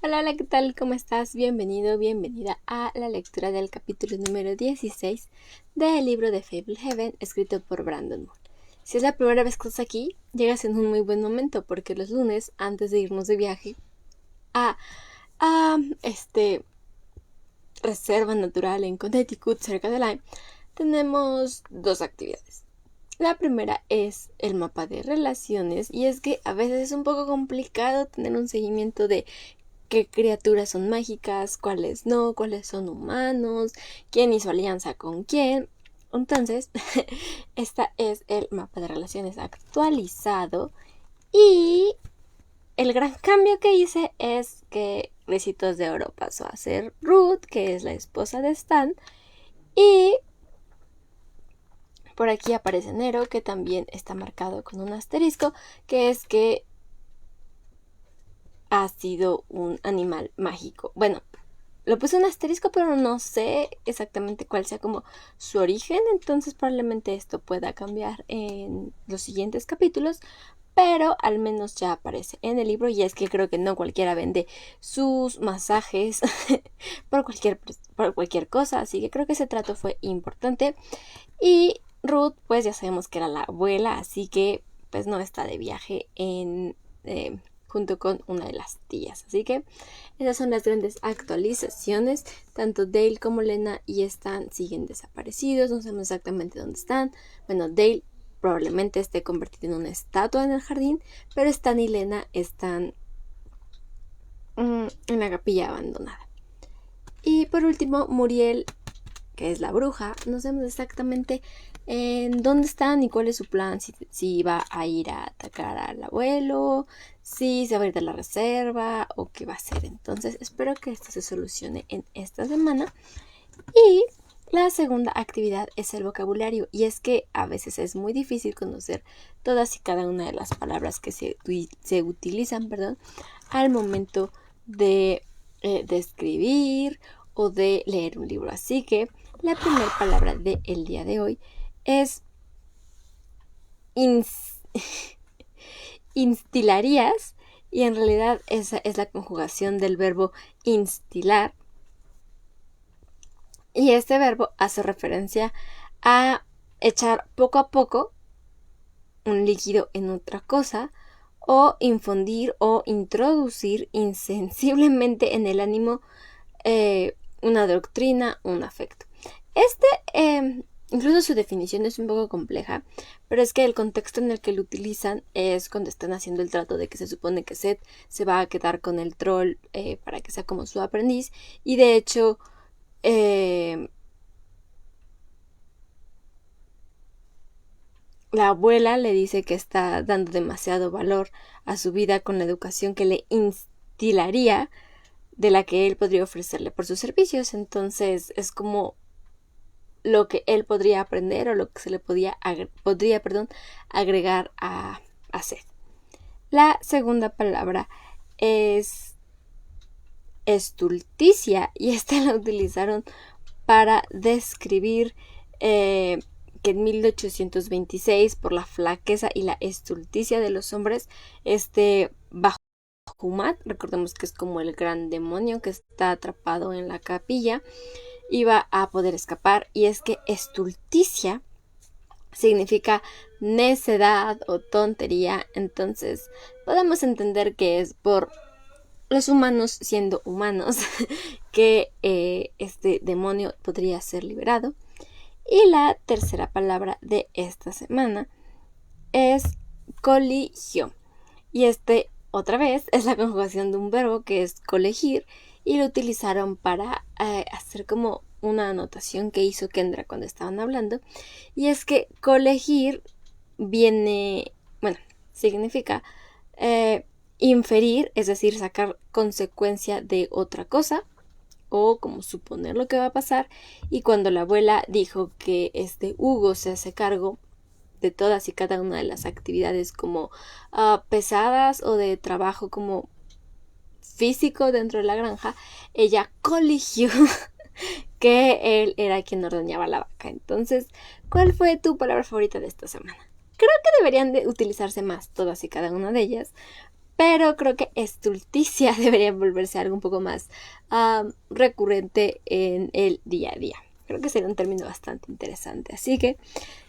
Hola, hola, ¿qué tal? ¿Cómo estás? Bienvenido, bienvenida a la lectura del capítulo número 16 del libro de Fablehaven, escrito por Brandon Moore. Si es la primera vez que estás aquí, llegas en un muy buen momento, porque los lunes, antes de irnos de viaje a reserva natural en Connecticut, cerca de Lyme, tenemos dos actividades. La primera es el mapa de relaciones, y es que a veces es un poco complicado tener un seguimiento de qué criaturas son mágicas, cuáles no, cuáles son humanos, quién hizo alianza con quién. Entonces, este es el mapa de relaciones actualizado, y el gran cambio que hice es que Ricitos de Oro pasó a ser Ruth, que es la esposa de Stan, y por aquí aparece Nero, que también está marcado con un asterisco, que es que ha sido un animal mágico. Bueno, lo puse un asterisco, pero no sé exactamente cuál sea como su origen, entonces probablemente esto pueda cambiar en los siguientes capítulos, pero al menos ya aparece en el libro, y es que creo que no cualquiera vende sus masajes por cualquier cosa, así que creo que ese trato fue importante. Y Ruth, pues ya sabemos que era la abuela, así que pues no está de viaje junto con una de las tías, así que esas son las grandes actualizaciones. Tanto Dale como Lena y Stan siguen desaparecidos, no sabemos exactamente dónde están. Bueno, Dale probablemente esté convertido en una estatua en el jardín, pero Stan y Lena están en la capilla abandonada. Y por último, Muriel, que es la bruja, no sabemos exactamente en dónde está ni cuál es su plan, si va a ir a atacar al abuelo, si se va a ir de la reserva o qué va a hacer. Entonces espero que esto se solucione en esta semana. Y la segunda actividad es el vocabulario, y es que a veces es muy difícil conocer todas y cada una de las palabras que se utilizan, al momento de escribir o de leer un libro. Así que la primera palabra del día de hoy es instilarías, y en realidad esa es la conjugación del verbo instilar. Y este verbo hace referencia a echar poco a poco un líquido en otra cosa, o infundir o introducir insensiblemente en el ánimo una doctrina, un afecto. Incluso su definición es un poco compleja, pero es que el contexto en el que lo utilizan es cuando están haciendo el trato de que se supone que Seth se va a quedar con el troll para que sea como su aprendiz, y de hecho la abuela le dice que está dando demasiado valor a su vida con la educación que le instilaría de la que él podría ofrecerle por sus servicios. Entonces es como lo que él podría aprender, o lo que se le podría agregar a hacer. La segunda palabra es estulticia, y esta la utilizaron para describir que en 1826, por la flaqueza y la estulticia de los hombres, Bahamut, recordemos que es como el gran demonio que está atrapado en la capilla, iba a poder escapar. Y es que estulticia significa necedad o tontería, entonces podemos entender que es por los humanos siendo humanos que este demonio podría ser liberado. Y la tercera palabra de esta semana es coligio, y otra vez es la conjugación de un verbo que es colegir, y lo utilizaron para hacer como una anotación que hizo Kendra cuando estaban hablando. Y es que colegir significa inferir, es decir, sacar consecuencia de otra cosa, o como suponer lo que va a pasar. Y cuando la abuela dijo que Hugo se hace cargo de todas y cada una de las actividades como pesadas o de trabajo como físico dentro de la granja, ella coligió que él era quien ordeñaba la vaca. Entonces, ¿cuál fue tu palabra favorita de esta semana? Creo que deberían de utilizarse más todas y cada una de ellas, pero creo que estulticia debería volverse algo un poco más recurrente en el día a día. Creo que sería un término bastante interesante. Así que,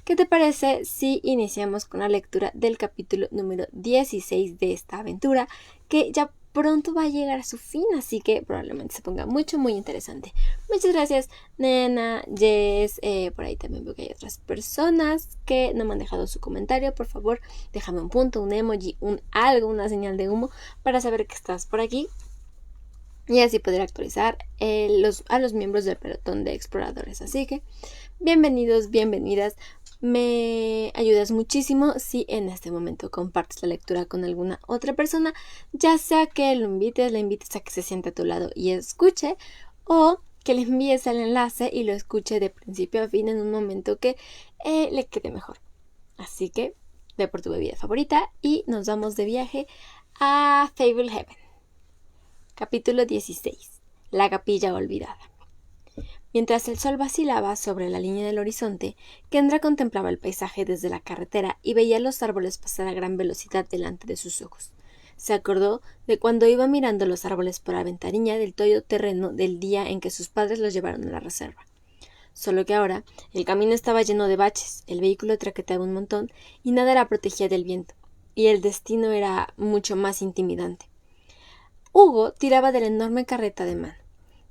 ¿qué te parece si iniciamos con la lectura del capítulo número 16 de esta aventura, que ya pronto va a llegar a su fin, así que probablemente se ponga muy interesante? Muchas gracias, Nena, Jess, por ahí también veo que hay otras personas que no me han dejado su comentario. Por favor, déjame un punto, un emoji, un algo, una señal de humo para saber que estás por aquí. Y así poder actualizar a los miembros del pelotón de exploradores. Así que, bienvenidos, bienvenidas. Me ayudas muchísimo si en este momento compartes la lectura con alguna otra persona, ya sea que lo invites, la invites a que se siente a tu lado y escuche, o que le envíes el enlace y lo escuche de principio a fin en un momento que le quede mejor. Así que, ve por tu bebida favorita y nos vamos de viaje a Fable Heaven. Capítulo 16. La capilla olvidada. Mientras el sol vacilaba sobre la línea del horizonte, Kendra contemplaba el paisaje desde la carretera y veía los árboles pasar a gran velocidad delante de sus ojos. Se acordó de cuando iba mirando los árboles por la ventanilla del todoterreno del día en que sus padres los llevaron a la reserva. Solo que ahora el camino estaba lleno de baches, el vehículo traqueteaba un montón y nada la protegía del viento, y el destino era mucho más intimidante. Hugo tiraba de la enorme carreta de mano.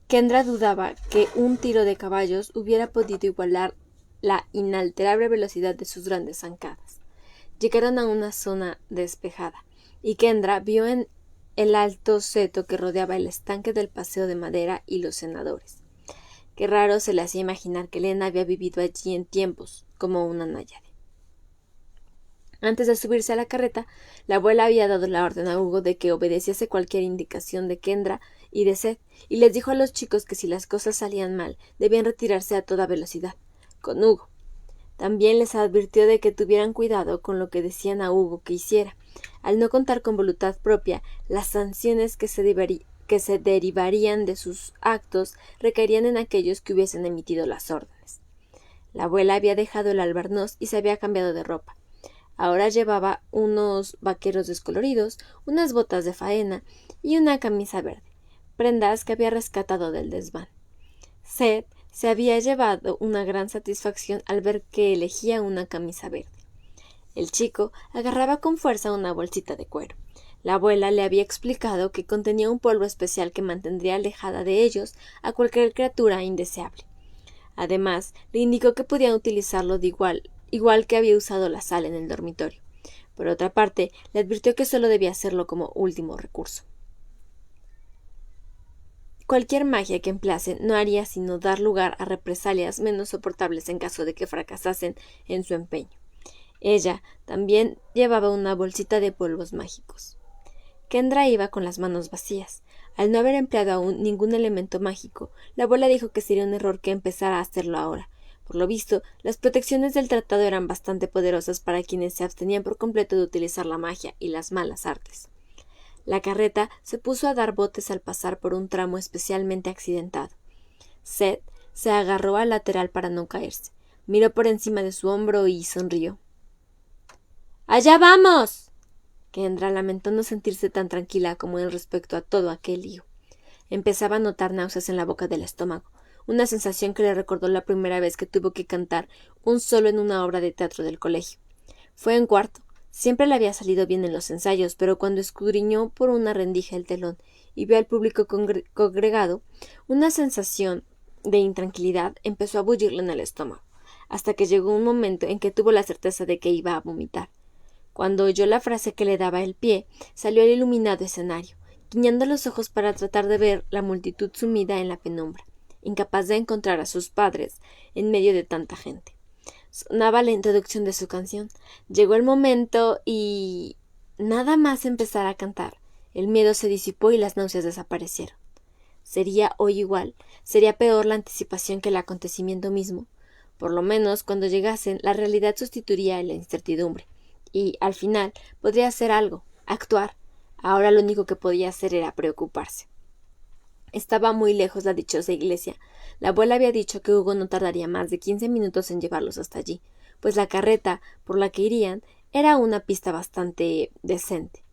Kendra dudaba que un tiro de caballos hubiera podido igualar la inalterable velocidad de sus grandes zancadas. Llegaron a una zona despejada, y Kendra vio en el alto seto que rodeaba el estanque del paseo de madera y los senadores. Qué raro se le hacía imaginar que Elena había vivido allí en tiempos, como una náyade. Antes de subirse a la carreta, la abuela había dado la orden a Hugo de que obedeciese cualquier indicación de Kendra y de Seth, y les dijo a los chicos que si las cosas salían mal, debían retirarse a toda velocidad, con Hugo. También les advirtió de que tuvieran cuidado con lo que decían a Hugo que hiciera. Al no contar con voluntad propia, las sanciones que se derivarían de sus actos recaerían en aquellos que hubiesen emitido las órdenes. La abuela había dejado el albornoz y se había cambiado de ropa. Ahora llevaba unos vaqueros descoloridos, unas botas de faena y una camisa verde, prendas que había rescatado del desván. Seth se había llevado una gran satisfacción al ver que elegía una camisa verde. El chico agarraba con fuerza una bolsita de cuero. La abuela le había explicado que contenía un polvo especial que mantendría alejada de ellos a cualquier criatura indeseable. Además, le indicó que podían utilizarlo de igual que había usado la sal en el dormitorio. Por otra parte, le advirtió que solo debía hacerlo como último recurso. Cualquier magia que emplease no haría sino dar lugar a represalias menos soportables en caso de que fracasasen en su empeño. Ella también llevaba una bolsita de polvos mágicos. Kendra iba con las manos vacías. Al no haber empleado aún ningún elemento mágico, la abuela dijo que sería un error que empezara a hacerlo ahora. Por lo visto, las protecciones del tratado eran bastante poderosas para quienes se abstenían por completo de utilizar la magia y las malas artes. La carreta se puso a dar botes al pasar por un tramo especialmente accidentado. Seth se agarró al lateral para no caerse, miró por encima de su hombro y sonrió. ¡Allá vamos! Kendra lamentó no sentirse tan tranquila como él respecto a todo aquel lío. Empezaba a notar náuseas en la boca del estómago, una sensación que le recordó la primera vez que tuvo que cantar un solo en una obra de teatro del colegio. Fue en cuarto. Siempre le había salido bien en los ensayos, pero cuando escudriñó por una rendija el telón y vio al público congregado, una sensación de intranquilidad empezó a bullirle en el estómago, hasta que llegó un momento en que tuvo la certeza de que iba a vomitar. Cuando oyó la frase que le daba el pie, salió al iluminado escenario, guiñando los ojos para tratar de ver la multitud sumida en la penumbra, incapaz de encontrar a sus padres en medio de tanta gente. Sonaba la introducción de su canción. Llegó el momento y nada más empezar a cantar. El miedo se disipó y las náuseas desaparecieron. ¿Sería hoy igual? ¿Sería peor la anticipación que el acontecimiento mismo? Por lo menos, cuando llegasen, la realidad sustituiría a la incertidumbre. Y, al final, podría hacer algo, actuar. Ahora lo único que podía hacer era preocuparse. Estaba muy lejos la dichosa iglesia. La abuela había dicho que Hugo no tardaría más de 15 minutos en llevarlos hasta allí, pues la carreta por la que irían era una pista bastante decente.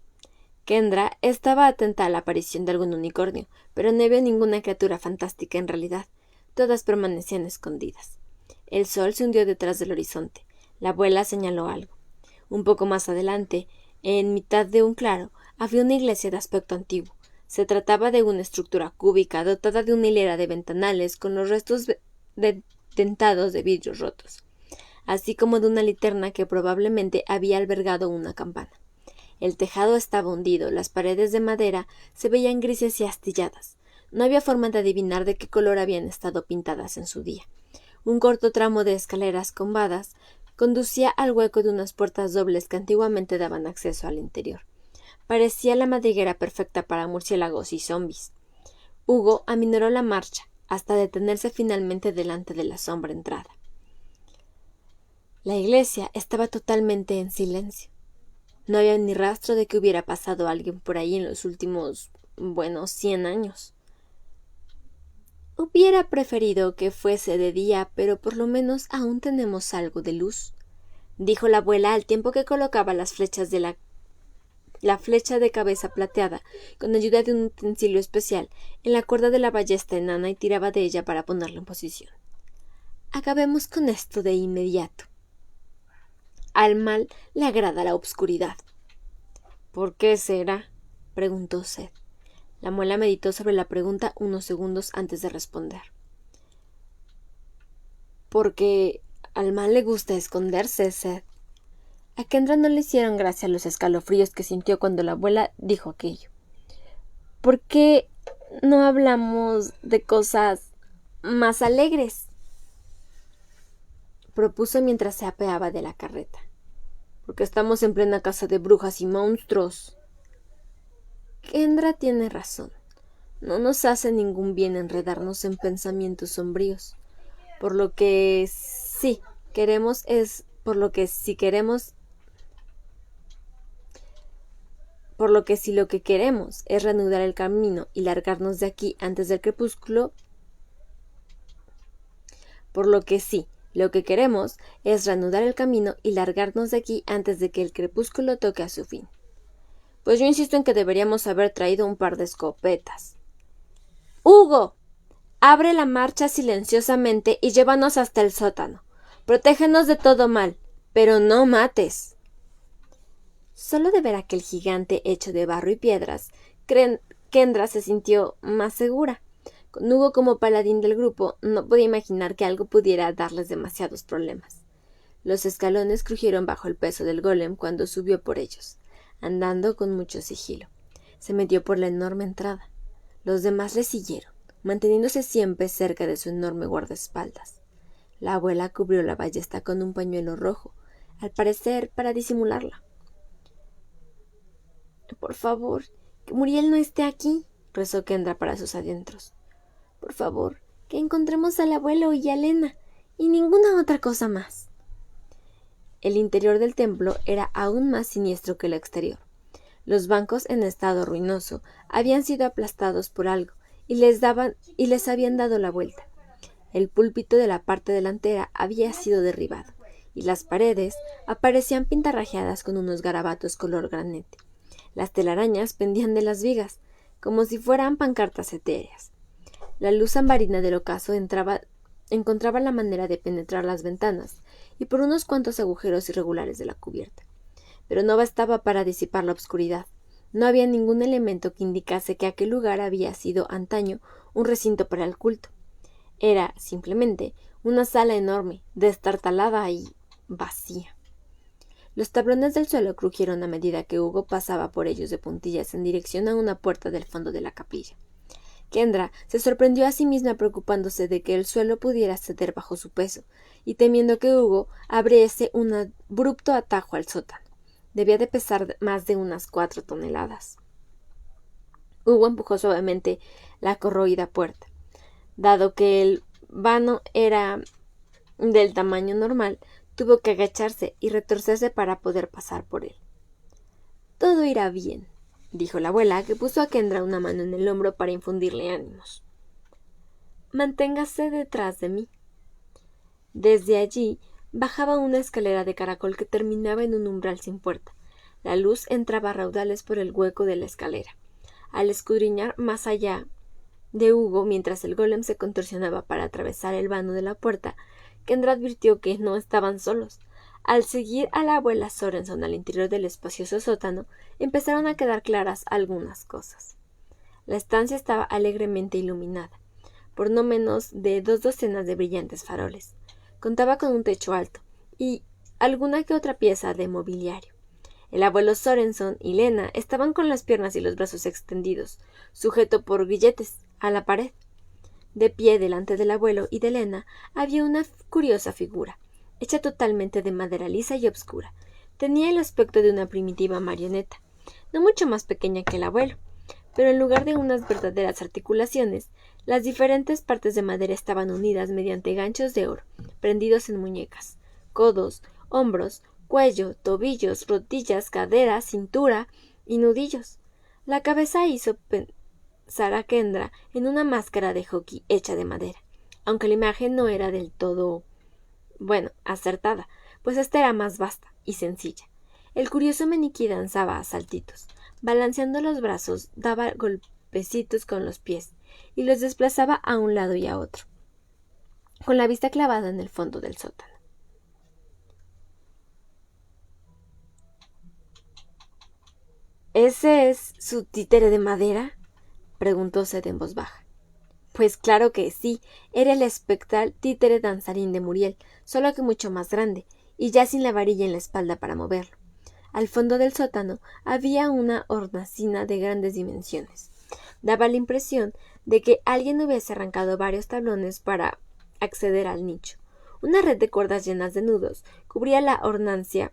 Kendra estaba atenta a la aparición de algún unicornio, pero no vio ninguna criatura fantástica en realidad. Todas permanecían escondidas. El sol se hundió detrás del horizonte. La abuela señaló algo. Un poco más adelante, en mitad de un claro, había una iglesia de aspecto antiguo. Se trataba de una estructura cúbica dotada de una hilera de ventanales con los restos dentados de vidrios rotos, así como de una linterna que probablemente había albergado una campana. El tejado estaba hundido, las paredes de madera se veían grises y astilladas. No había forma de adivinar de qué color habían estado pintadas en su día. Un corto tramo de escaleras combadas conducía al hueco de unas puertas dobles que antiguamente daban acceso al interior. Parecía la madriguera perfecta para murciélagos y zombis. Hugo aminoró la marcha hasta detenerse finalmente delante de la sombra entrada. La iglesia estaba totalmente en silencio. No había ni rastro de que hubiera pasado alguien por ahí en los últimos, 100 años. Hubiera preferido que fuese de día, pero por lo menos aún tenemos algo de luz, dijo la abuela al tiempo que colocaba las flechas de la flecha de cabeza plateada, con ayuda de un utensilio especial, en la cuerda de la ballesta enana y tiraba de ella para ponerla en posición. Acabemos con esto de inmediato. Al mal le agrada la obscuridad. ¿Por qué será?, preguntó Seth. La muela meditó sobre la pregunta unos segundos antes de responder. Porque al mal le gusta esconderse, Seth. A Kendra no le hicieron gracia los escalofríos que sintió cuando la abuela dijo aquello. ¿Por qué no hablamos de cosas más alegres?, propuso mientras se apeaba de la carreta. Porque estamos en plena casa de brujas y monstruos. Kendra tiene razón. No nos hace ningún bien enredarnos en pensamientos sombríos. Por lo que si queremos lo que queremos es reanudar el camino y largarnos de aquí antes del crepúsculo. Por lo que sí, lo que queremos es reanudar el camino y largarnos de aquí antes de que el crepúsculo toque a su fin. Pues yo insisto en que deberíamos haber traído un par de escopetas. ¡Hugo! Abre la marcha silenciosamente y llévanos hasta el sótano. Protégenos de todo mal, pero no mates. Solo de ver aquel gigante hecho de barro y piedras, Kendra se sintió más segura. Con Hugo como paladín del grupo, no podía imaginar que algo pudiera darles demasiados problemas. Los escalones crujieron bajo el peso del golem cuando subió por ellos, andando con mucho sigilo. Se metió por la enorme entrada. Los demás le siguieron, manteniéndose siempre cerca de su enorme guardaespaldas. La abuela cubrió la ballesta con un pañuelo rojo, al parecer para disimularla. «Por favor, que Muriel no esté aquí», rezó Kendra para sus adentros. «Por favor, que encontremos al abuelo y a Lena, y ninguna otra cosa más». El interior del templo era aún más siniestro que el exterior. Los bancos en estado ruinoso habían sido aplastados por algo y les habían dado la vuelta. El púlpito de la parte delantera había sido derribado y las paredes aparecían pintarrajeadas con unos garabatos color granate. Las telarañas pendían de las vigas, como si fueran pancartas etéreas. La luz ambarina del ocaso encontraba la manera de penetrar las ventanas y por unos cuantos agujeros irregulares de la cubierta. Pero no bastaba para disipar la oscuridad. No había ningún elemento que indicase que aquel lugar había sido antaño un recinto para el culto. Era, simplemente, una sala enorme, destartalada y vacía. Los tablones del suelo crujieron a medida que Hugo pasaba por ellos de puntillas en dirección a una puerta del fondo de la capilla. Kendra se sorprendió a sí misma preocupándose de que el suelo pudiera ceder bajo su peso y temiendo que Hugo abriese un abrupto atajo al sótano. Debía de pesar más de unas 4 toneladas. Hugo empujó suavemente la corroída puerta. Dado que el vano era del tamaño normal, tuvo que agacharse y retorcerse para poder pasar por él. «Todo irá bien», dijo la abuela, que puso a Kendra una mano en el hombro para infundirle ánimos. «Manténgase detrás de mí». Desde allí bajaba una escalera de caracol que terminaba en un umbral sin puerta. La luz entraba a raudales por el hueco de la escalera. Al escudriñar más allá de Hugo, mientras el golem se contorsionaba para atravesar el vano de la puerta, Kendra advirtió que no estaban solos. Al seguir a la abuela Sorenson al interior del espacioso sótano, empezaron a quedar claras algunas cosas. La estancia estaba alegremente iluminada por no menos de 2 docenas de brillantes faroles. Contaba con un techo alto y alguna que otra pieza de mobiliario. El abuelo Sorenson y Lena estaban con las piernas y los brazos extendidos, sujeto por grilletes, a la pared. De pie delante del abuelo y de Lena había una curiosa figura, hecha totalmente de madera lisa y obscura. Tenía el aspecto de una primitiva marioneta, no mucho más pequeña que el abuelo, pero en lugar de unas verdaderas articulaciones, las diferentes partes de madera estaban unidas mediante ganchos de oro, prendidos en muñecas, codos, hombros, cuello, tobillos, rodillas, caderas, cintura y nudillos. La cabeza hizo pensar a Kendra en una máscara de hockey hecha de madera, aunque la imagen no era del todo, acertada, pues ésta era más vasta y sencilla. El curioso maniquí danzaba a saltitos, balanceando los brazos, daba golpecitos con los pies y los desplazaba a un lado y a otro, con la vista clavada en el fondo del sótano. ¿Ese es su títere de madera?, preguntó Seth en voz baja. Pues claro que sí, era el espectral títere danzarín de Muriel, solo que mucho más grande, y ya sin la varilla en la espalda para moverlo. Al fondo del sótano había una hornacina de grandes dimensiones. Daba la impresión de que alguien hubiese arrancado varios tablones para acceder al nicho. Una red de cuerdas llenas de nudos cubría la hornacina,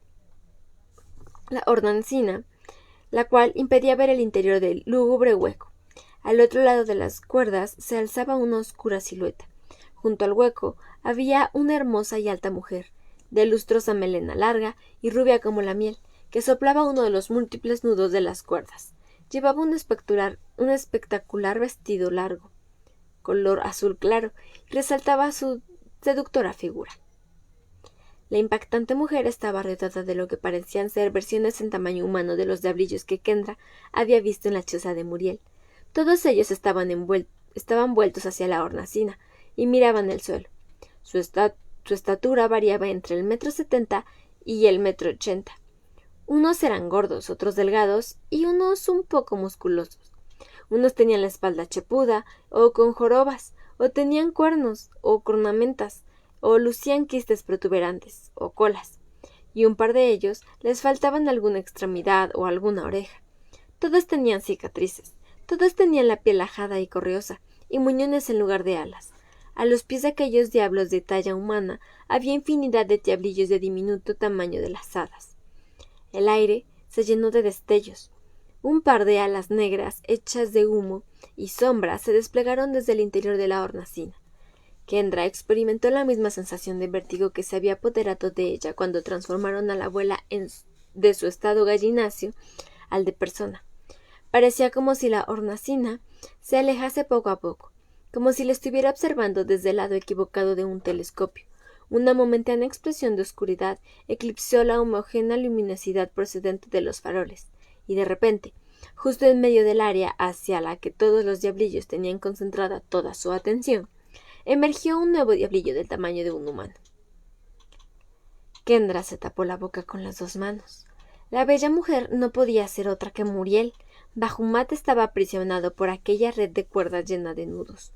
la cual impedía ver el interior del lúgubre hueco. Al otro lado de las cuerdas se alzaba una oscura silueta. Junto al hueco había una hermosa y alta mujer, de lustrosa melena larga y rubia como la miel, que soplaba uno de los múltiples nudos de las cuerdas. Llevaba un espectacular vestido largo, color azul claro, y resaltaba su seductora figura. La impactante mujer estaba rodeada de lo que parecían ser versiones en tamaño humano de los diablillos que Kendra había visto en la choza de Muriel. Todos ellos estaban vueltos hacia la hornacina y miraban el suelo. Su estatura variaba entre el 1,70 m y el 1,80 m. Unos eran gordos, otros delgados y unos un poco musculosos. Unos tenían la espalda chepuda o con jorobas, o tenían cuernos o cornamentas, o lucían quistes protuberantes o colas, y un par de ellos les faltaban alguna extremidad o alguna oreja. Todos tenían cicatrices, todos tenían la piel ajada y correosa, y muñones en lugar de alas. A los pies de aquellos diablos de talla humana había infinidad de diablillos de diminuto tamaño de las hadas. El aire se llenó de destellos. Un par de alas negras hechas de humo y sombra se desplegaron desde el interior de la hornacina. Kendra experimentó la misma sensación de vértigo que se había apoderado de ella cuando transformaron a la abuela de su estado gallináceo al de persona. Parecía como si la hornacina se alejase poco a poco, como si la estuviera observando desde el lado equivocado de un telescopio. Una momentánea explosión de oscuridad eclipsó la homogénea luminosidad procedente de los faroles, y de repente, justo en medio del área hacia la que todos los diablillos tenían concentrada toda su atención, emergió un nuevo diablillo del tamaño de un humano. Kendra se tapó la boca con las 2 manos. La bella mujer no podía ser otra que Muriel. Bahamut estaba aprisionado por aquella red de cuerdas llena de nudos,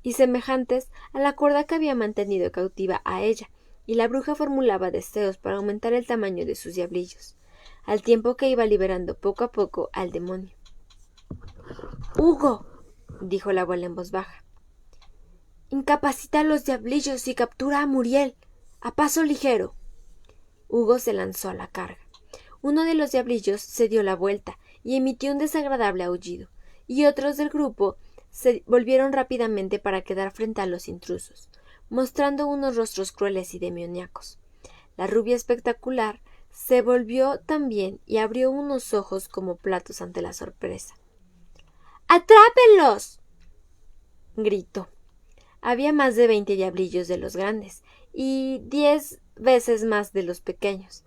y semejantes a la cuerda que había mantenido cautiva a ella, y la bruja formulaba deseos para aumentar el tamaño de sus diablillos, al tiempo que iba liberando poco a poco al demonio. —¡Hugo! —dijo la abuela en voz baja. —Incapacita a los diablillos y captura a Muriel. A paso ligero. Hugo se lanzó a la carga. Uno de los diablillos se dio la vuelta y emitió un desagradable aullido, y otros del grupo se volvieron rápidamente para quedar frente a los intrusos, mostrando unos rostros crueles y demoníacos. La rubia espectacular se volvió también y abrió unos ojos como platos ante la sorpresa. —¡Atrápenlos! —gritó. Había más de 20 diablillos de los grandes y 10 veces más de los pequeños.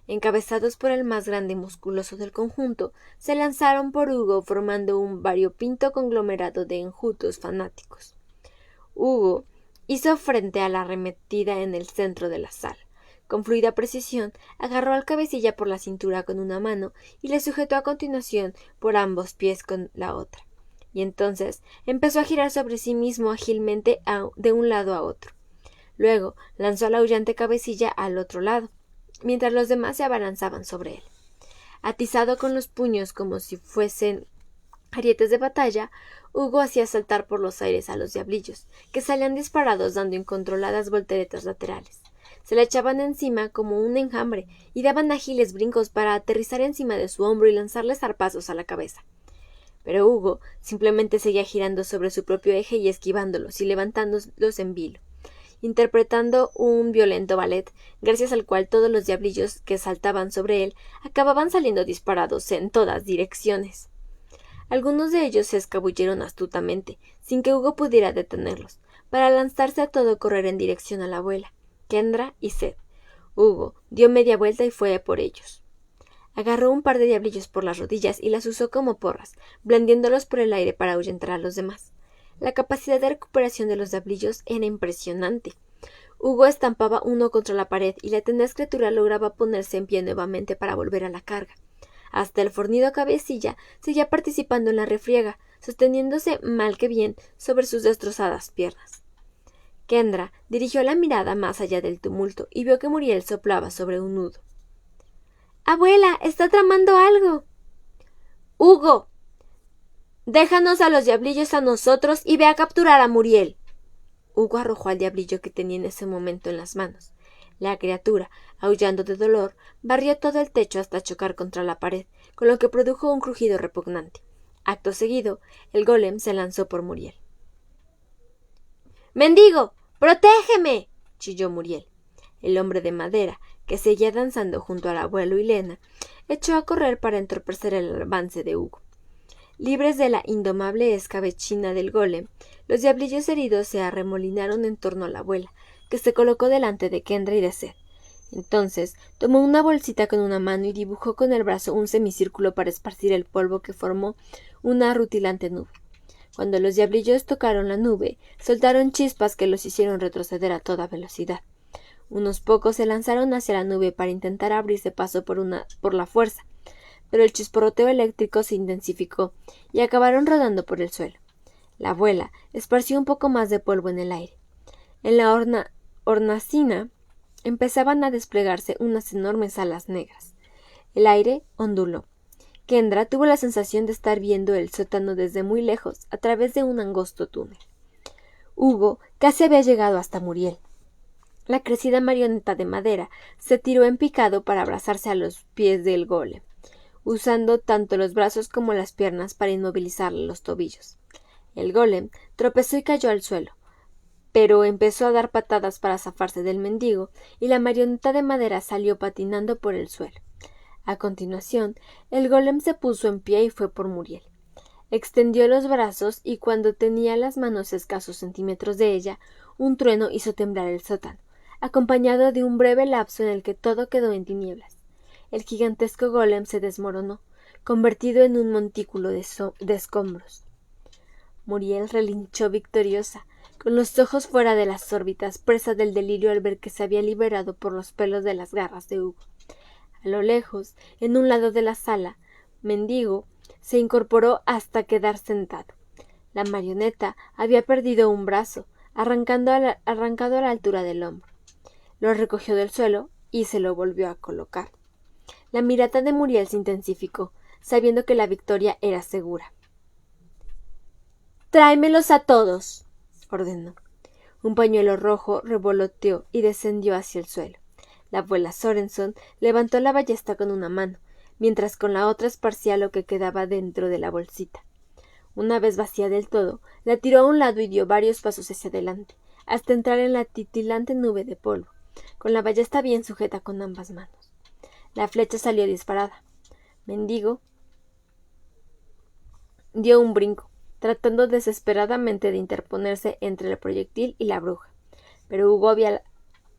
Encabezados por el más grande y musculoso del conjunto, se lanzaron por Hugo formando un variopinto conglomerado de enjutos fanáticos. Hugo hizo frente a la arremetida en el centro de la sala. Con fluida precisión, agarró al cabecilla por la cintura con una mano y le sujetó a continuación por ambos pies con la otra. Y entonces empezó a girar sobre sí mismo ágilmente de un lado a otro. Luego lanzó al aullante cabecilla al otro lado, mientras los demás se abalanzaban sobre él. Atizado con los puños como si fuesen arietes de batalla, Hugo hacía saltar por los aires a los diablillos, que salían disparados dando incontroladas volteretas laterales. Se le echaban encima como un enjambre y daban ágiles brincos para aterrizar encima de su hombro y lanzarle zarpazos a la cabeza. Pero Hugo simplemente seguía girando sobre su propio eje y esquivándolos y levantándolos en vilo, interpretando un violento ballet, gracias al cual todos los diablillos que saltaban sobre él acababan saliendo disparados en todas direcciones. Algunos de ellos se escabulleron astutamente, sin que Hugo pudiera detenerlos, para lanzarse a todo correr en dirección a la abuela, Kendra y Seth. Hugo dio media vuelta y fue por ellos. Agarró un par de diablillos por las rodillas y las usó como porras, blandiéndolos por el aire para ahuyentar a los demás. La capacidad de recuperación de los diablillos era impresionante. Hugo estampaba uno contra la pared y la tenaz criatura lograba ponerse en pie nuevamente para volver a la carga. Hasta el fornido cabecilla seguía participando en la refriega, sosteniéndose mal que bien sobre sus destrozadas piernas. Kendra dirigió la mirada más allá del tumulto y vio que Muriel soplaba sobre un nudo. —¡Abuela! ¡Está tramando algo! —¡Hugo! —Déjanos a los diablillos a nosotros y ve a capturar a Muriel. Hugo arrojó al diablillo que tenía en ese momento en las manos. La criatura, aullando de dolor, barrió todo el techo hasta chocar contra la pared, con lo que produjo un crujido repugnante. Acto seguido, el golem se lanzó por Muriel. —¡Mendigo! ¡Protégeme! —chilló Muriel. El hombre de madera, que seguía danzando junto al abuelo y Lena, echó a correr para entorpecer el avance de Hugo. Libres de la indomable escabechina del golem, los diablillos heridos se arremolinaron en torno a la abuela, que se colocó delante de Kendra y de Seth. Entonces tomó una bolsita con una mano y dibujó con el brazo un semicírculo para esparcir el polvo que formó una rutilante nube. Cuando los diablillos tocaron la nube, soltaron chispas que los hicieron retroceder a toda velocidad. Unos pocos se lanzaron hacia la nube para intentar abrirse paso por la fuerza, pero el chisporroteo eléctrico se intensificó y acabaron rodando por el suelo. La abuela esparció un poco más de polvo en el aire. En la hornacina empezaban a desplegarse unas enormes alas negras. El aire onduló. Kendra tuvo la sensación de estar viendo el sótano desde muy lejos, a través de un angosto túnel. Hugo casi había llegado hasta Muriel. La crecida marioneta de madera se tiró en picado para abrazarse a los pies del golem, usando tanto los brazos como las piernas para inmovilizarle los tobillos. El golem tropezó y cayó al suelo, pero empezó a dar patadas para zafarse del mendigo, y la marioneta de madera salió patinando por el suelo. A continuación, el golem se puso en pie y fue por Muriel. Extendió los brazos y cuando tenía las manos a escasos centímetros de ella, un trueno hizo temblar el sótano, acompañado de un breve lapso en el que todo quedó en tinieblas. El gigantesco golem se desmoronó, convertido en un montículo de escombros. Muriel relinchó victoriosa, con los ojos fuera de las órbitas, presa del delirio al ver que se había liberado por los pelos de las garras de Hugo. A lo lejos, en un lado de la sala, Mendigo se incorporó hasta quedar sentado. La marioneta había perdido un brazo, arrancado a la altura del hombro. Lo recogió del suelo y se lo volvió a colocar. La mirada de Muriel se intensificó, sabiendo que la victoria era segura. —¡Tráemelos a todos! —ordenó. Un pañuelo rojo revoloteó y descendió hacia el suelo. La abuela Sorenson levantó la ballesta con una mano, mientras con la otra esparcía lo que quedaba dentro de la bolsita. Una vez vacía del todo, la tiró a un lado y dio varios pasos hacia adelante, hasta entrar en la titilante nube de polvo, con la ballesta bien sujeta con ambas manos. La flecha salió disparada. Mendigo dio un brinco, tratando desesperadamente de interponerse entre el proyectil y la bruja, pero Hugo había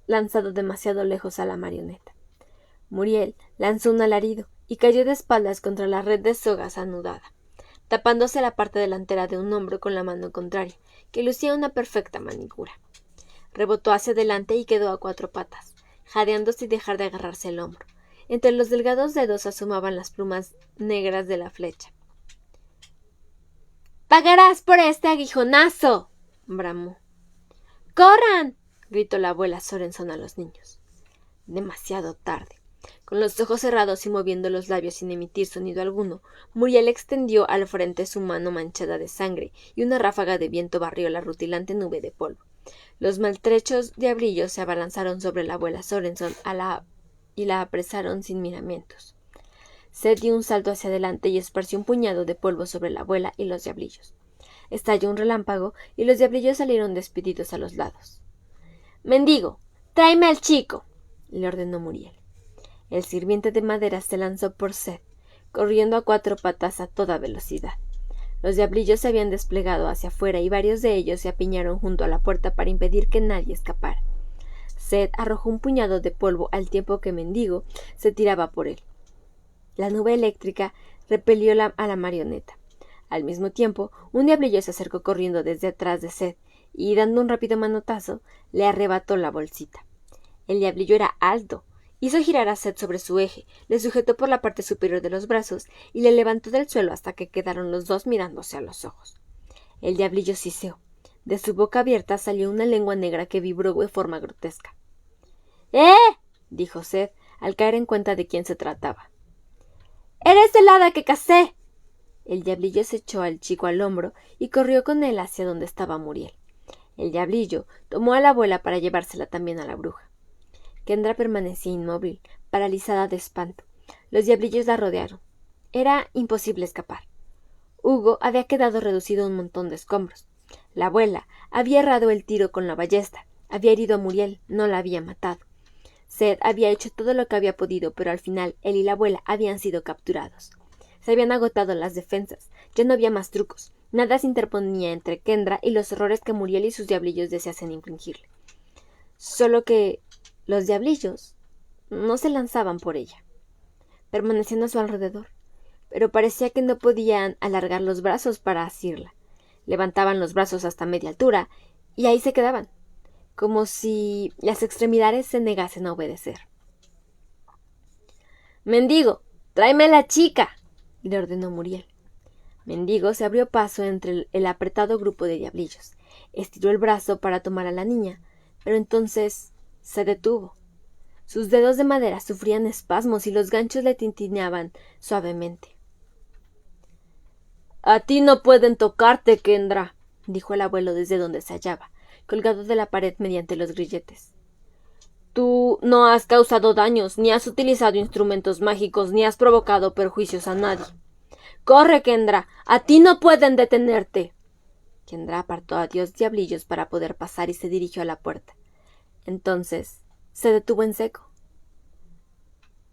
lanzado demasiado lejos a la marioneta. Muriel lanzó un alarido y cayó de espaldas contra la red de sogas anudada, tapándose la parte delantera de un hombro con la mano contraria, que lucía una perfecta manicura. Rebotó hacia adelante y quedó a cuatro patas, jadeando sin dejar de agarrarse el hombro. Entre los delgados dedos asomaban las plumas negras de la flecha. —¡Pagarás por este aguijonazo! —bramó. —¡Corran! —gritó la abuela Sorenson a los niños. Demasiado tarde. Con los ojos cerrados y moviendo los labios sin emitir sonido alguno, Muriel extendió al frente su mano manchada de sangre y una ráfaga de viento barrió la rutilante nube de polvo. Los maltrechos diablillos se abalanzaron sobre la abuela Sorenson y la apresaron sin miramientos. Seth dio un salto hacia adelante y esparció un puñado de polvo sobre la abuela y los diablillos. Estalló un relámpago y los diablillos salieron despedidos a los lados. —¡Mendigo! ¡Tráeme al chico! —le ordenó Muriel. El sirviente de madera se lanzó por Seth, corriendo a cuatro patas a toda velocidad. Los diablillos se habían desplegado hacia afuera y varios de ellos se apiñaron junto a la puerta para impedir que nadie escapara. Seth arrojó un puñado de polvo al tiempo que Mendigo se tiraba por él. La nube eléctrica repelió a la marioneta. Al mismo tiempo, un diablillo se acercó corriendo desde atrás de Seth y, dando un rápido manotazo, le arrebató la bolsita. El diablillo era alto. Hizo girar a Seth sobre su eje, le sujetó por la parte superior de los brazos y le levantó del suelo hasta que quedaron los dos mirándose a los ojos. El diablillo siseó. De su boca abierta salió una lengua negra que vibró de forma grotesca. —¡Eh! —dijo Seth, al caer en cuenta de quién se trataba. —¡Eres el hada que cazé! El diablillo se echó al chico al hombro y corrió con él hacia donde estaba Muriel. El diablillo tomó a la abuela para llevársela también a la bruja. Kendra permanecía inmóvil, paralizada de espanto. Los diablillos la rodearon. Era imposible escapar. Hugo había quedado reducido a un montón de escombros. La abuela había errado el tiro con la ballesta. Había herido a Muriel, no la había matado. Seth había hecho todo lo que había podido, pero al final él y la abuela habían sido capturados. Se habían agotado las defensas. Ya no había más trucos. Nada se interponía entre Kendra y los horrores que Muriel y sus diablillos deseasen infligirle. Solo que los diablillos no se lanzaban por ella. Permanecían a su alrededor, pero parecía que no podían alargar los brazos para asirla. Levantaban los brazos hasta media altura y ahí se quedaban, como si las extremidades se negasen a obedecer. —Mendigo, tráeme a la chica —le ordenó Muriel. Mendigo se abrió paso entre el apretado grupo de diablillos. Estiró el brazo para tomar a la niña, pero entonces se detuvo. Sus dedos de madera sufrían espasmos y los ganchos le tintineaban suavemente. —A ti no pueden tocarte, Kendra —dijo el abuelo desde donde se hallaba, colgado de la pared mediante los grilletes. Tú no has causado daños, ni has utilizado instrumentos mágicos, ni has provocado perjuicios a nadie. ¡Corre, Kendra! ¡A ti no pueden detenerte! Kendra apartó a 2 diablillos para poder pasar y se dirigió a la puerta. Entonces se detuvo en seco.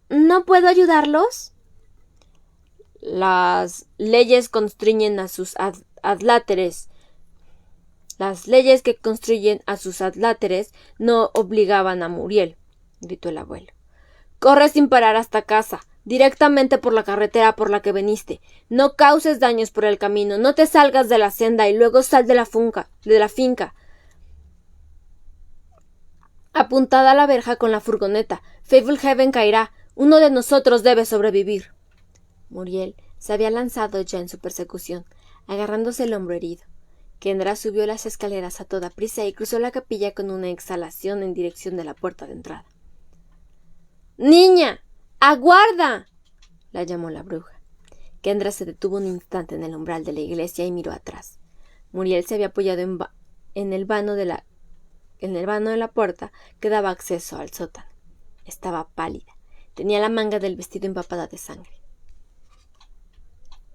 —¿No puedo ayudarlos? Las leyes constriñen a sus adláteres. Las leyes que constriñen a sus adláteres no obligaban a Muriel —gritó el abuelo—. Corre sin parar hasta casa, directamente por la carretera por la que veniste. No causes daños por el camino, no te salgas de la senda y luego sal de la finca. Apuntada a la verja con la furgoneta. Fablehaven caerá. Uno de nosotros debe sobrevivir. Muriel se había lanzado ya en su persecución, agarrándose el hombro herido. Kendra subió las escaleras a toda prisa y cruzó la capilla con una exhalación en dirección de la puerta de entrada. ¡Niña! ¡Aguarda! la llamó la bruja. Kendra se detuvo un instante en el umbral de la iglesia y miró atrás. Muriel se había apoyado en el vano de la puerta que daba acceso al sótano. Estaba pálida. Tenía la manga del vestido empapada de sangre.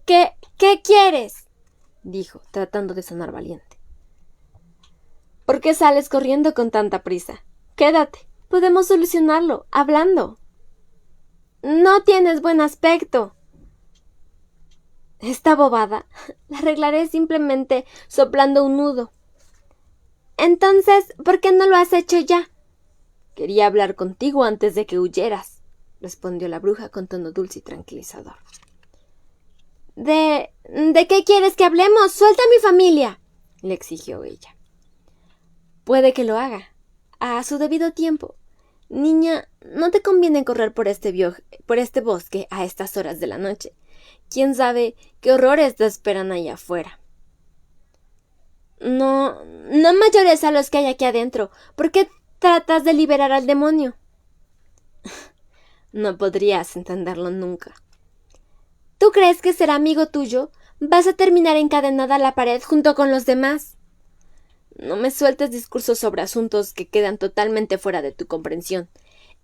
¿Qué quieres? Dijo, tratando de sonar valiente. ¿Por qué sales corriendo con tanta prisa? Quédate. Podemos solucionarlo, hablando. No tienes buen aspecto. Esta bobada la arreglaré simplemente soplando un nudo. Entonces, ¿por qué no lo has hecho ya? Quería hablar contigo antes de que huyeras. respondió la bruja con tono dulce y tranquilizador. ¿De qué quieres que hablemos? ¡Suelta a mi familia!, le exigió ella. Puede que lo haga, a su debido tiempo. Niña, no te conviene correr por este bosque a estas horas de la noche. ¿Quién sabe qué horrores te esperan allá afuera? No mayores a los que hay aquí adentro. ¿Por qué tratas de liberar al demonio? No podrías entenderlo nunca. ¿Tú crees que será amigo tuyo? Vas a terminar encadenada a la pared junto con los demás. No me sueltes discursos sobre asuntos que quedan totalmente fuera de tu comprensión.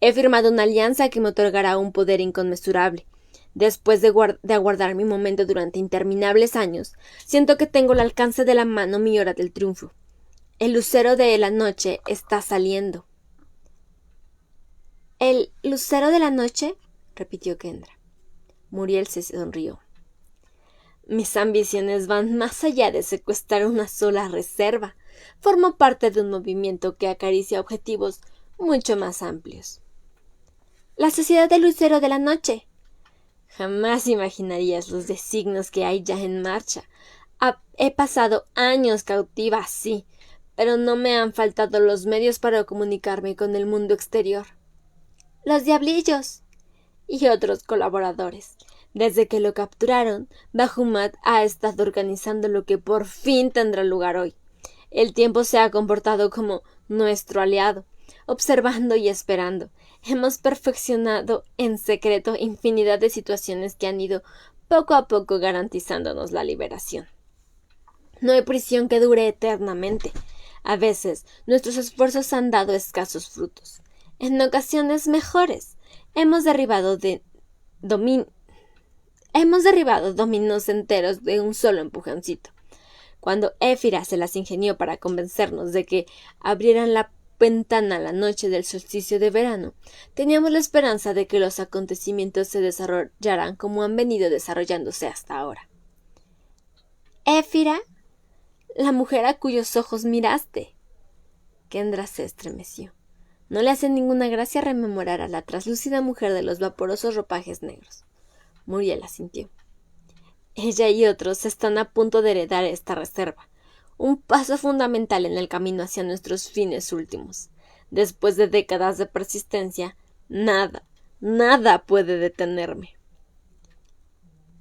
He firmado una alianza que me otorgará un poder inconmensurable. Después de aguardar mi momento durante interminables años, siento que tengo al alcance de la mano mi hora del triunfo. El lucero de la noche está saliendo. ¿El lucero de la noche?, repitió Kendra. Muriel se sonrió. Mis ambiciones van más allá de secuestrar una sola reserva. Formo parte de un movimiento que acaricia objetivos mucho más amplios. La Sociedad del Lucero de la Noche. Jamás imaginarías los designios que hay ya en marcha. He pasado años cautiva, sí, pero no me han faltado los medios para comunicarme con el mundo exterior. Los Diablillos y otros colaboradores. Desde que lo capturaron, Bahamut ha estado organizando lo que por fin tendrá lugar hoy. El tiempo se ha comportado como nuestro aliado, observando y esperando. Hemos perfeccionado en secreto infinidad de situaciones que han ido poco a poco garantizándonos la liberación. No hay prisión que dure eternamente. A veces nuestros esfuerzos han dado escasos frutos. En ocasiones mejores. Hemos derribado dominios enteros de un solo empujoncito. Cuando Éfira se las ingenió para convencernos de que abrieran la ventana la noche del solsticio de verano, teníamos la esperanza de que los acontecimientos se desarrollaran como han venido desarrollándose hasta ahora. ¿Éfira? ¿La mujer a cuyos ojos miraste? Kendra se estremeció. No le hace ninguna gracia rememorar a la traslúcida mujer de los vaporosos ropajes negros. Muriel asintió. Ella y otros están a punto de heredar esta reserva, un paso fundamental en el camino hacia nuestros fines últimos. Después de décadas de persistencia, nada puede detenerme.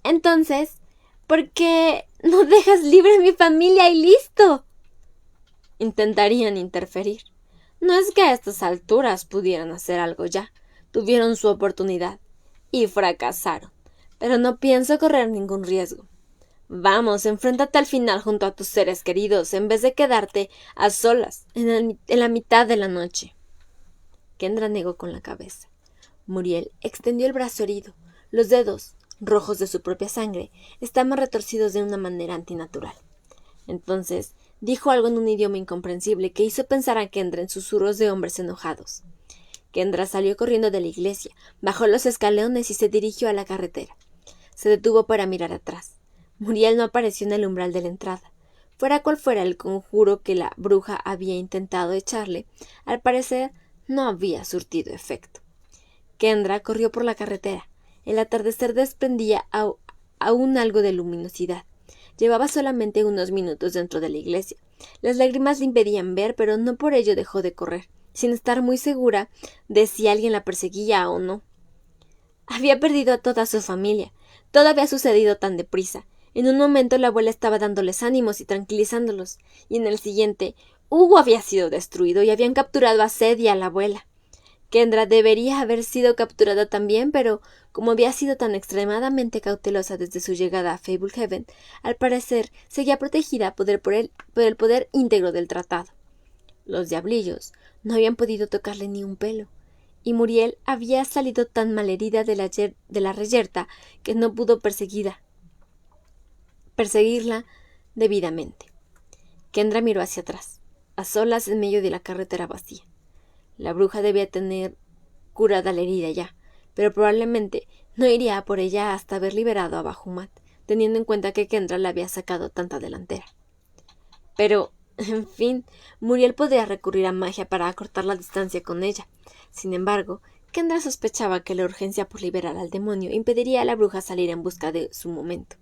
Entonces, ¿por qué no dejas libre a mi familia y listo? Intentarían interferir. No es que a estas alturas pudieran hacer algo ya. Tuvieron su oportunidad y fracasaron. Pero no pienso correr ningún riesgo. Vamos, enfréntate al final junto a tus seres queridos, en vez de quedarte a solas en la mitad de la noche. Kendra negó con la cabeza. Muriel extendió el brazo herido. Los dedos, rojos de su propia sangre, estaban retorcidos de una manera antinatural. Entonces dijo algo en un idioma incomprensible que hizo pensar a Kendra en susurros de hombres enojados. Kendra salió corriendo de la iglesia, bajó los escalones y se dirigió a la carretera. Se detuvo para mirar atrás. Muriel no apareció en el umbral de la entrada. Fuera cual fuera el conjuro que la bruja había intentado echarle, al parecer no había surtido efecto. Kendra corrió por la carretera. El atardecer desprendía aún algo de luminosidad. Llevaba solamente unos minutos dentro de la iglesia. Las lágrimas le impedían ver, pero no por ello dejó de correr, sin estar muy segura de si alguien la perseguía o no. Había perdido a toda su familia. Todo había sucedido tan deprisa. En un momento la abuela estaba dándoles ánimos y tranquilizándolos, y en el siguiente Hugo había sido destruido y habían capturado a Sed y a la abuela. Kendra debería haber sido capturada también, pero como había sido tan extremadamente cautelosa desde su llegada a Fablehaven, al parecer seguía protegida por el poder íntegro del tratado. Los diablillos no habían podido tocarle ni un pelo, y Muriel había salido tan malherida de la reyerta que no pudo perseguirla debidamente. Kendra miró hacia atrás, a solas en medio de la carretera vacía. La bruja debía tener curada la herida ya, pero probablemente no iría a por ella hasta haber liberado a Bahamut, teniendo en cuenta que Kendra le había sacado tanta delantera. Pero, en fin, Muriel podría recurrir a magia para acortar la distancia con ella. Sin embargo, Kendra sospechaba que la urgencia por liberar al demonio impediría a la bruja salir en busca de su momento.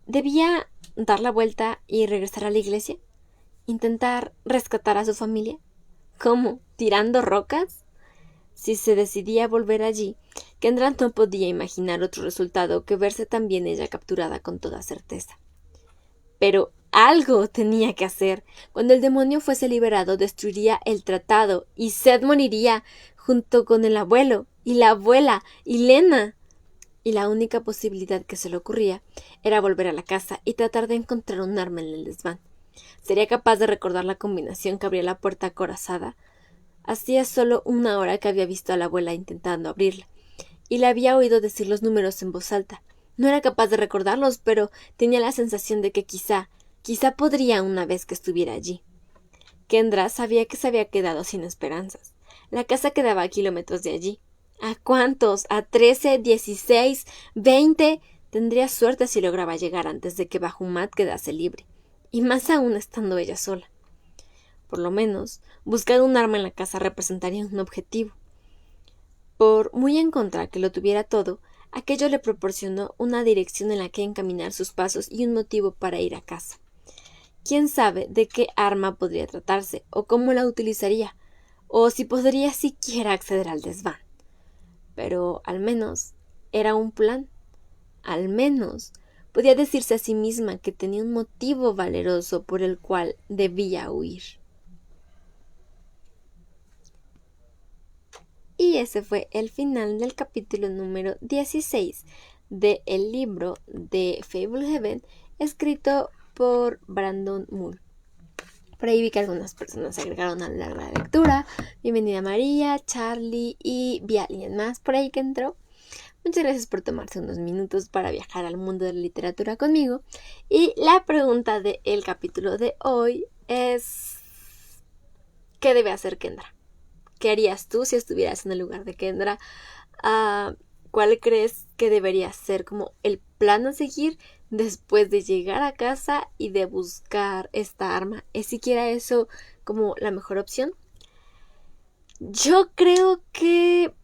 ¿Debía dar la vuelta y regresar a la iglesia? ¿Intentar rescatar a su familia? ¿Cómo? ¿Tirando rocas? Si se decidía a volver allí, Kendra no podía imaginar otro resultado que verse también ella capturada con toda certeza. Pero algo tenía que hacer. Cuando el demonio fuese liberado, destruiría el tratado y Seth moriría junto con el abuelo y la abuela y Lena. Y la única posibilidad que se le ocurría era volver a la casa y tratar de encontrar un arma en el desván. ¿Sería capaz de recordar la combinación que abría la puerta acorazada? Hacía solo 1 hora que había visto a la abuela intentando abrirla, y le había oído decir los números en voz alta. No era capaz de recordarlos, pero tenía la sensación de que quizá podría una vez que estuviera allí. Kendra sabía que se había quedado sin esperanzas. La casa quedaba a kilómetros de allí. ¿A cuántos? ¿A 13, 16, 20? Tendría suerte si lograba llegar antes de que Bahamut quedase libre, y más aún estando ella sola. Por lo menos, buscar un arma en la casa representaría un objetivo. Por muy en contra que lo tuviera todo, aquello le proporcionó una dirección en la que encaminar sus pasos y un motivo para ir a casa. ¿Quién sabe de qué arma podría tratarse, o cómo la utilizaría, o si podría siquiera acceder al desván? Pero al menos era un plan. Al menos podía decirse a sí misma que tenía un motivo valeroso por el cual debía huir. Y ese fue el final del capítulo número 16 del libro de Fablehaven, escrito por Brandon Mull. Por ahí vi que algunas personas se agregaron a la lectura. Bienvenida María, Charlie y vi a alguien más por ahí que entró. Muchas gracias por tomarse unos minutos para viajar al mundo de la literatura conmigo. Y la pregunta del capítulo de hoy es: ¿qué debe hacer Kendra? ¿Qué harías tú si estuvieras en el lugar de Kendra? ¿Cuál crees que debería ser como el plan a seguir después de llegar a casa y de buscar esta arma? ¿Es siquiera eso como la mejor opción? Yo creo que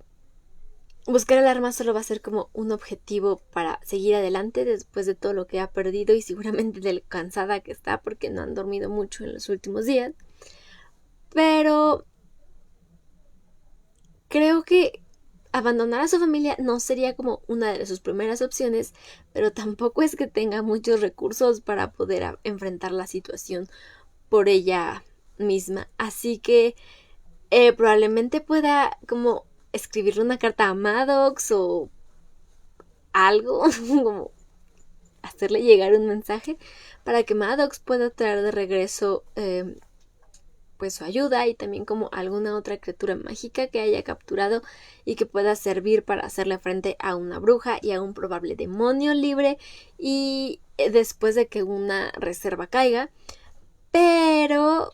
buscar el arma solo va a ser como un objetivo para seguir adelante después de todo lo que ha perdido y seguramente de lo cansada que está porque no han dormido mucho en los últimos días. Pero creo que abandonar a su familia no sería como una de sus primeras opciones, pero tampoco es que tenga muchos recursos para poder enfrentar la situación por ella misma. Así que probablemente pueda como escribirle una carta a Maddox o algo, como hacerle llegar un mensaje para que Maddox pueda traer de regreso pues su ayuda y también como alguna otra criatura mágica que haya capturado y que pueda servir para hacerle frente a una bruja y a un probable demonio libre y después de que una reserva caiga. Pero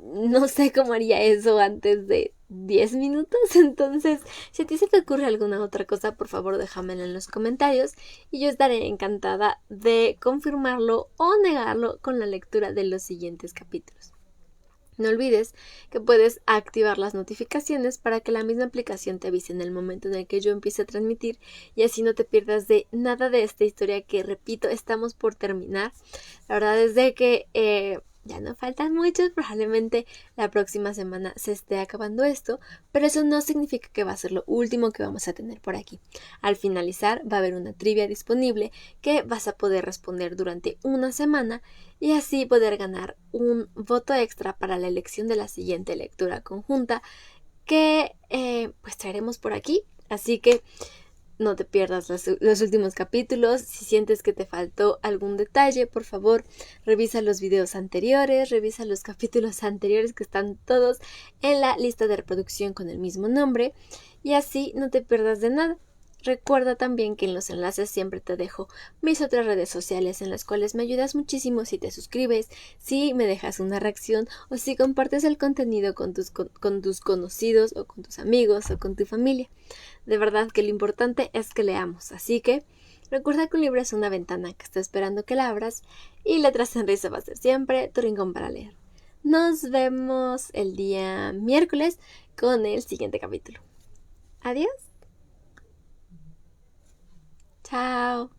no sé cómo haría eso antes de 10 minutos. Entonces, si a ti se te ocurre alguna otra cosa, por favor déjamela en los comentarios y yo estaré encantada de confirmarlo o negarlo con la lectura de los siguientes capítulos. No olvides que puedes activar las notificaciones para que la misma aplicación te avise en el momento en el que yo empiece a transmitir y así no te pierdas de nada de esta historia que, repito, estamos por terminar. La verdad es de que ya no faltan muchos, probablemente la próxima semana se esté acabando esto, pero eso no significa que va a ser lo último que vamos a tener por aquí. Al finalizar va a haber una trivia disponible que vas a poder responder durante una semana y así poder ganar un voto extra para la elección de la siguiente lectura conjunta que pues traeremos por aquí. Así que no te pierdas los últimos capítulos. Si sientes que te faltó algún detalle, por favor, revisa los videos anteriores, revisa los capítulos anteriores que están todos en la lista de reproducción con el mismo nombre y así no te pierdas de nada. Recuerda también que en los enlaces siempre te dejo mis otras redes sociales en las cuales me ayudas muchísimo si te suscribes, si me dejas una reacción o si compartes el contenido con tus conocidos o con tus amigos o con tu familia. De verdad que lo importante es que leamos, así que recuerda que un libro es una ventana que está esperando que la abras y Letras Sonrisa va a ser siempre tu rincón para leer. Nos vemos el día miércoles con el siguiente capítulo. Adiós. Chao.